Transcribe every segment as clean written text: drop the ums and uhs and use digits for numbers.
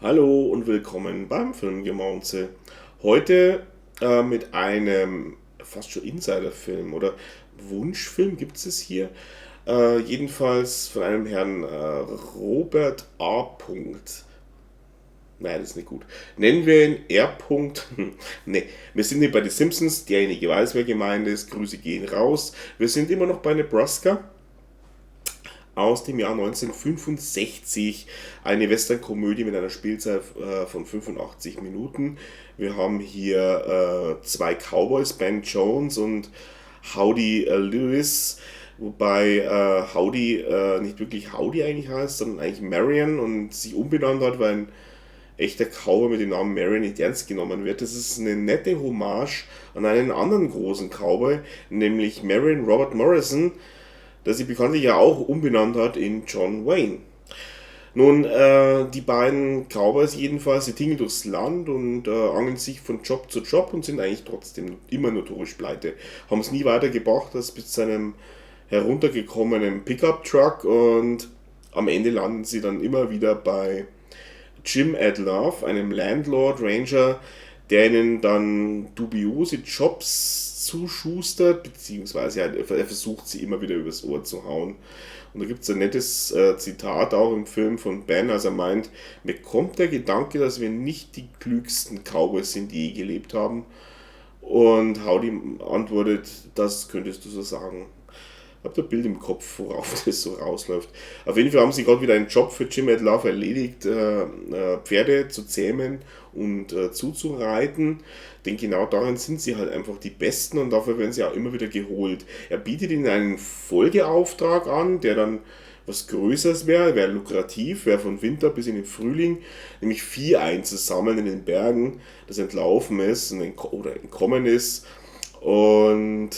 Hallo und willkommen beim Filmgemaunze. Heute mit einem fast schon Insiderfilm oder Wunschfilm gibt es hier. Jedenfalls von einem Herrn Robert A. Punkt. Nein, das ist nicht gut. Nennen wir ihn R. Punkt. Ne, wir sind hier bei den Simpsons. Derjenige weiß, wer gemeint ist. Grüße gehen raus. Wir sind immer noch bei Nebraska aus dem Jahr 1965, eine Western-Komödie mit einer Spielzeit von 85 Minuten. Wir haben hier zwei Cowboys, Ben Jones und Howdy Lewis, wobei Howdy nicht wirklich Howdy eigentlich heißt, sondern eigentlich Marion und sich umbenannt hat, weil ein echter Cowboy mit dem Namen Marion nicht ernst genommen wird. Das ist eine nette Hommage an einen anderen großen Cowboy, nämlich Marion Robert Morrison, der sich bekanntlich ja auch umbenannt hat in John Wayne. Nun, die beiden Cowboys jedenfalls, die tingeln durchs Land und angeln sich von Job zu Job und sind eigentlich trotzdem immer notorisch pleite. Haben es nie weitergebracht als bis zu einem heruntergekommenen Pickup-Truck und am Ende landen sie dann immer wieder bei Jim Adlove, einem Landlord Ranger, der ihnen dann dubiose Jobs zuschustert, beziehungsweise er versucht sie immer wieder übers Ohr zu hauen. Und da gibt es ein nettes Zitat auch im Film von Ben, als er meint, mir kommt der Gedanke, dass wir nicht die klügsten Cowboys sind, die je gelebt haben. Und Howdy antwortet, das könntest du so sagen. Ich habe da ein Bild im Kopf, worauf das so rausläuft. Auf jeden Fall haben sie gerade wieder einen Job für Jim Adlove erledigt, Pferde zu zähmen und zuzureiten. Denn genau darin sind sie halt einfach die Besten und dafür werden sie auch immer wieder geholt. Er bietet ihnen einen Folgeauftrag an, der dann was Größeres wäre lukrativ, wäre von Winter bis in den Frühling, nämlich Vieh einzusammeln in den Bergen, das entlaufen ist oder entkommen ist. Und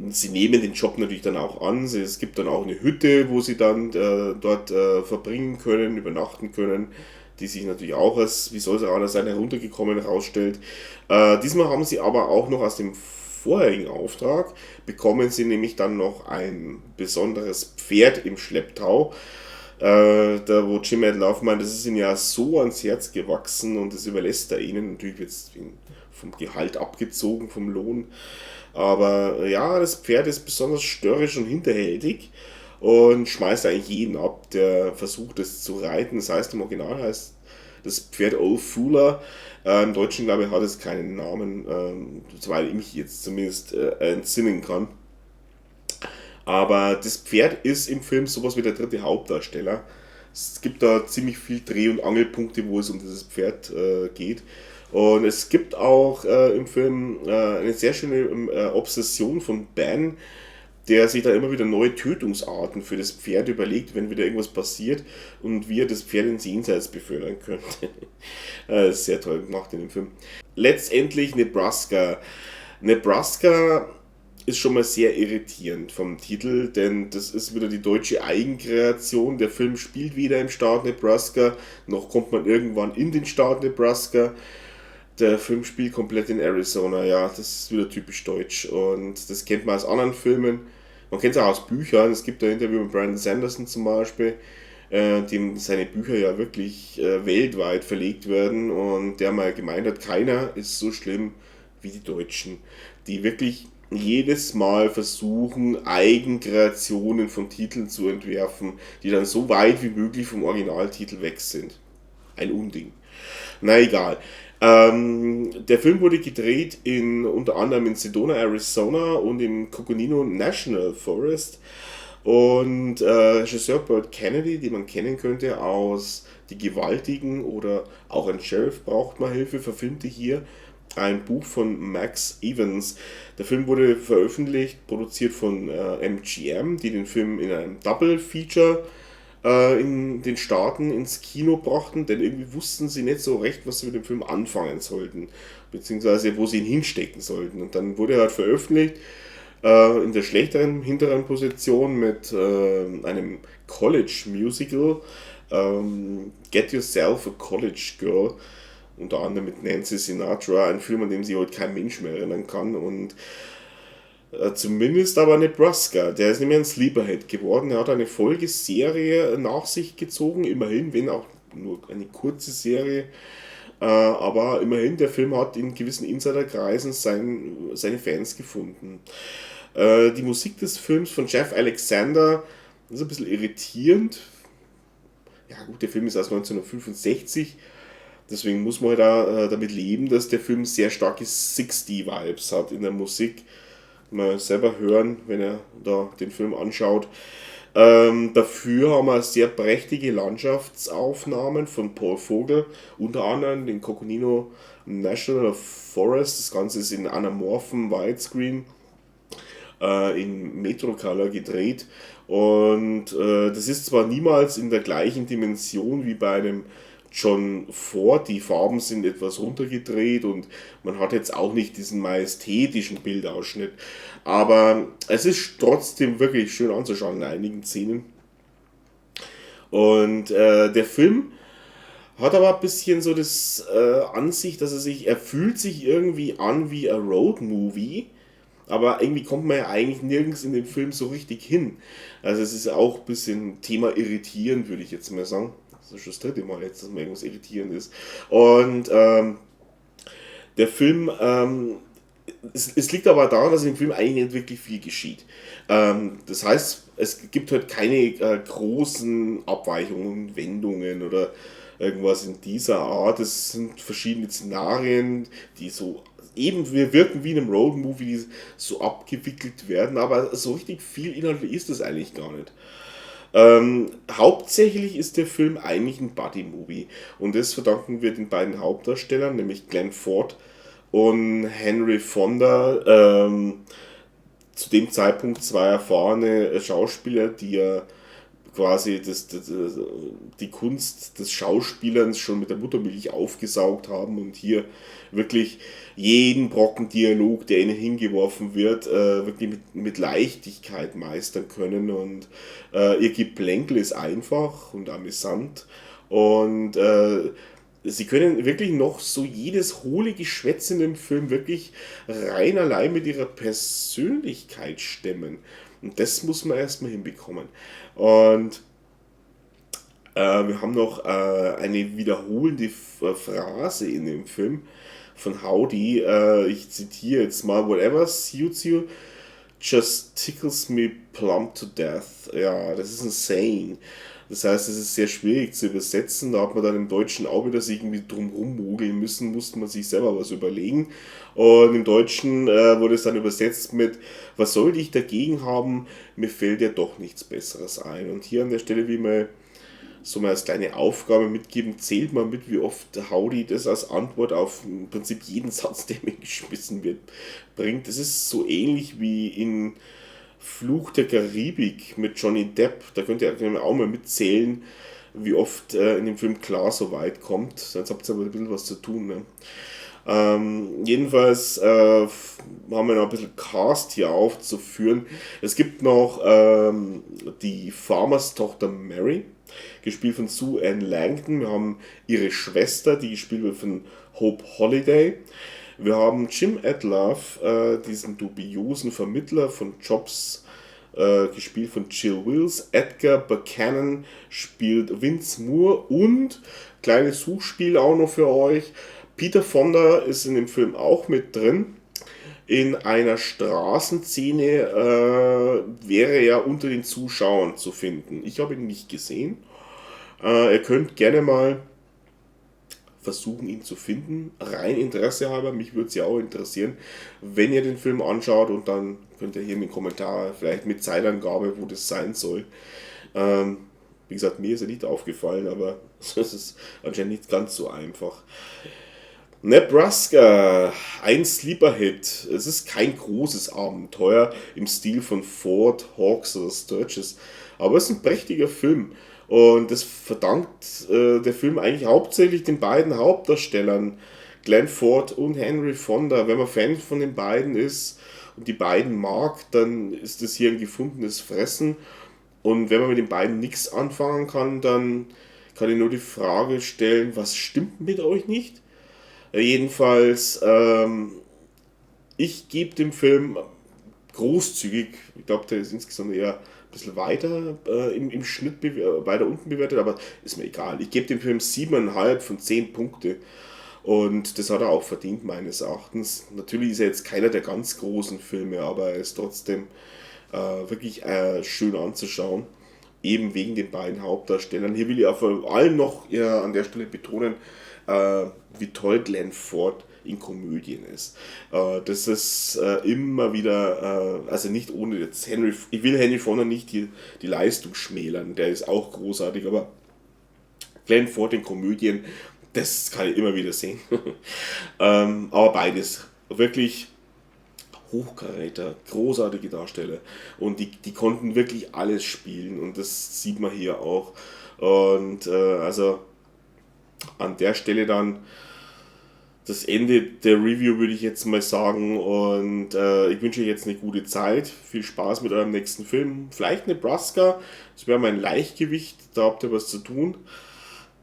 sie nehmen den Job natürlich dann auch an. Es gibt dann auch eine Hütte, wo sie dann dort verbringen können, übernachten können, die sich natürlich auch als, wie soll es auch anders sein, heruntergekommen herausstellt. Diesmal haben sie aber auch noch aus dem vorherigen Auftrag, bekommen sie nämlich dann noch ein besonderes Pferd im Schlepptau. Da wo Jim Adlove meint, das ist ihnen ja so ans Herz gewachsen und das überlässt er ihnen. Natürlich wird es vom Gehalt abgezogen, vom Lohn. Aber ja, das Pferd ist besonders störrisch und hinterhältig und schmeißt eigentlich jeden ab, der versucht es zu reiten. Das heißt, im Original heißt das Pferd Old Fooler. Im Deutschen, glaube ich, hat es keinen Namen, soweit ich mich jetzt zumindest entsinnen kann. Aber das Pferd ist im Film sowas wie der dritte Hauptdarsteller. Es gibt da ziemlich viel Dreh- und Angelpunkte, wo es um dieses Pferd geht. Und es gibt auch im Film eine sehr schöne Obsession von Ben, der sich da immer wieder neue Tötungsarten für das Pferd überlegt, wenn wieder irgendwas passiert und wie er das Pferd ins Jenseits befördern könnte. Das ist sehr toll gemacht in dem Film. Letztendlich Nebraska. Nebraska ist schon mal sehr irritierend vom Titel, denn das ist wieder die deutsche Eigenkreation. Der Film spielt weder im Staat Nebraska, noch kommt man irgendwann in den Staat Nebraska. Der Film spielt komplett in Arizona, ja, das ist wieder typisch deutsch und das kennt man aus anderen Filmen. Man kennt es auch aus Büchern, es gibt ein Interview mit Brandon Sanderson zum Beispiel, dem seine Bücher ja wirklich weltweit verlegt werden und der mal gemeint hat, keiner ist so schlimm wie die Deutschen, die wirklich jedes Mal versuchen, Eigenkreationen von Titeln zu entwerfen, die dann so weit wie möglich vom Originaltitel weg sind. Ein Unding. Na egal. Der Film wurde gedreht unter anderem in Sedona, Arizona und im Coconino National Forest. Und Regisseur Burt Kennedy, den man kennen könnte aus Die Gewaltigen oder auch ein Sheriff braucht mal Hilfe, verfilmte hier ein Buch von Max Evans. Der Film wurde veröffentlicht, produziert von MGM, die den Film in einem Double Feature in den Staaten ins Kino brachten, denn irgendwie wussten sie nicht so recht, was sie mit dem Film anfangen sollten, beziehungsweise wo sie ihn hinstecken sollten. Und dann wurde er halt veröffentlicht in der schlechteren, hinteren Position mit einem College Musical, Get Yourself a College Girl, unter anderem mit Nancy Sinatra, ein Film, an dem sich heute kein Mensch mehr erinnern kann und zumindest aber Nebraska, der ist nämlich ein Sleeperhit geworden. Er hat eine Folgeserie nach sich gezogen, immerhin, wenn auch nur eine kurze Serie. Aber immerhin, der Film hat in gewissen Insiderkreisen seine Fans gefunden. Die Musik des Films von Jeff Alexander ist ein bisschen irritierend. Ja gut, der Film ist aus 1965, deswegen muss man halt da, damit leben, dass der Film sehr starke 60-Vibes hat in der Musik. Mal selber hören, wenn er da den Film anschaut. Dafür haben wir sehr prächtige Landschaftsaufnahmen von Paul Vogel, unter anderem den Coconino National Forest. Das Ganze ist in anamorphen Widescreen in Metrocolor gedreht. Und das ist zwar niemals in der gleichen Dimension wie bei einem John Ford, die Farben sind etwas runtergedreht und man hat jetzt auch nicht diesen majestätischen Bildausschnitt, aber es ist trotzdem wirklich schön anzuschauen in einigen Szenen. Und der Film hat aber ein bisschen so das Ansicht, dass er fühlt sich irgendwie an wie ein Road-Movie, aber irgendwie kommt man ja eigentlich nirgends in dem Film so richtig hin. Also es ist auch ein bisschen Thema irritierend, würde ich jetzt mal sagen. Das ist schon das dritte Mal jetzt, dass mir irgendwas irritierend ist. Und der Film, es liegt aber daran, dass im Film eigentlich nicht wirklich viel geschieht. Das heißt, es gibt halt keine großen Abweichungen, Wendungen oder irgendwas in dieser Art. Es sind verschiedene Szenarien, die so eben wir wirken wie in einem Road-Movie, die so abgewickelt werden, aber so richtig viel Inhalt ist es eigentlich gar nicht. Hauptsächlich ist der Film eigentlich ein Buddy-Movie und das verdanken wir den beiden Hauptdarstellern, nämlich Glenn Ford und Henry Fonda, zu dem Zeitpunkt zwei erfahrene Schauspieler, die ja quasi die Kunst des Schauspielerns schon mit der Muttermilch aufgesaugt haben und hier wirklich jeden Brocken Dialog, der ihnen hingeworfen wird, wirklich mit Leichtigkeit meistern können und ihr Geplänkel ist einfach und amüsant und sie können wirklich noch so jedes hohle Geschwätz in dem Film wirklich rein allein mit ihrer Persönlichkeit stemmen. Und das muss man erstmal hinbekommen. Und wir haben noch eine wiederholende Phrase in dem Film von Howdy. Ich zitiere jetzt mal: Whatever suits you just tickles me plumb to death. Ja, das ist ein Saying. Das heißt, es ist sehr schwierig zu übersetzen. Da hat man dann im Deutschen auch wieder sich irgendwie drum rummogeln müssen, musste man sich selber was überlegen. Und im Deutschen wurde es dann übersetzt mit: Was sollte ich dagegen haben? Mir fällt ja doch nichts Besseres ein. Und hier an der Stelle, wie man so mal als kleine Aufgabe mitgeben, zählt mal mit, wie oft Howdy das als Antwort auf im Prinzip jeden Satz, der mir geschmissen wird, bringt. Das ist so ähnlich wie in Fluch der Karibik mit Johnny Depp. Da könnt ihr auch mal mitzählen, wie oft in dem Film klar so weit kommt. Sonst habt ihr aber ein bisschen was zu tun. Ne? Jedenfalls haben wir noch ein bisschen Cast hier aufzuführen. Es gibt noch die Farmers-Tochter Mary, gespielt von Sue Ann Langton. Wir haben ihre Schwester, die gespielt wird von Hope Holiday. Wir haben Jim Adlove, diesen dubiosen Vermittler von Jobs, gespielt von Jill Wills. Edgar Buchanan spielt Vince Moore und, kleines Suchspiel auch noch für euch, Peter Fonda ist in dem Film auch mit drin. In einer Straßenszene wäre er unter den Zuschauern zu finden. Ich habe ihn nicht gesehen. Ihr könnt gerne mal versuchen, ihn zu finden. Rein Interesse halber, mich würde es ja auch interessieren, wenn ihr den Film anschaut, und dann könnt ihr hier in den Kommentaren vielleicht mit Zeitangabe, wo das sein soll. Wie gesagt, mir ist er nicht aufgefallen, aber es ist anscheinend nicht ganz so einfach. Nebraska, ein Sleeper-Hit. Es ist kein großes Abenteuer im Stil von Ford, Hawks oder Sturges, aber es ist ein prächtiger Film. Und das verdankt der Film eigentlich hauptsächlich den beiden Hauptdarstellern, Glenn Ford und Henry Fonda. Wenn man Fan von den beiden ist und die beiden mag, dann ist das hier ein gefundenes Fressen. Und wenn man mit den beiden nichts anfangen kann, dann kann ich nur die Frage stellen, was stimmt mit euch nicht? Jedenfalls, ich gebe dem Film großzügig, ich glaube, der ist insgesamt eher bisschen weiter im Schnitt weiter unten bewertet, aber ist mir egal. Ich gebe dem Film 7,5 von 10 Punkte. Und das hat er auch verdient, meines Erachtens. Natürlich ist er jetzt keiner der ganz großen Filme, aber er ist trotzdem wirklich schön anzuschauen. Eben wegen den beiden Hauptdarstellern. Hier will ich auch vor allem noch an der Stelle betonen, wie toll Glenn Ford in Komödien ist. Das ist immer wieder, also nicht ohne jetzt ich will Henry Fonda nicht die Leistung schmälern, der ist auch großartig, aber Glenn Ford in Komödien, das kann ich immer wieder sehen. Aber beides wirklich Hochkaräter, großartige Darsteller. Und die konnten wirklich alles spielen und das sieht man hier auch. Und also an der Stelle dann das Ende der Review, würde ich jetzt mal sagen. Und ich wünsche euch jetzt eine gute Zeit. Viel Spaß mit eurem nächsten Film. Vielleicht Nebraska, das wäre mein Leichtgewicht, da habt ihr was zu tun.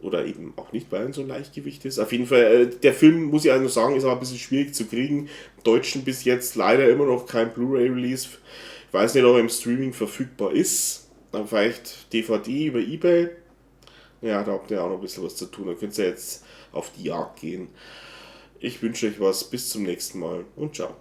Oder eben auch nicht, weil er so ein Leichtgewicht ist. Auf jeden Fall, der Film, muss ich also sagen, ist aber ein bisschen schwierig zu kriegen. Im Deutschen bis jetzt leider immer noch kein Blu-ray-Release. Ich weiß nicht, ob er im Streaming verfügbar ist. Dann vielleicht DVD über Ebay. Ja, da habt ihr auch noch ein bisschen was zu tun. Dann könnt ihr jetzt auf die Jagd gehen. Ich wünsche euch was. Bis zum nächsten Mal und ciao.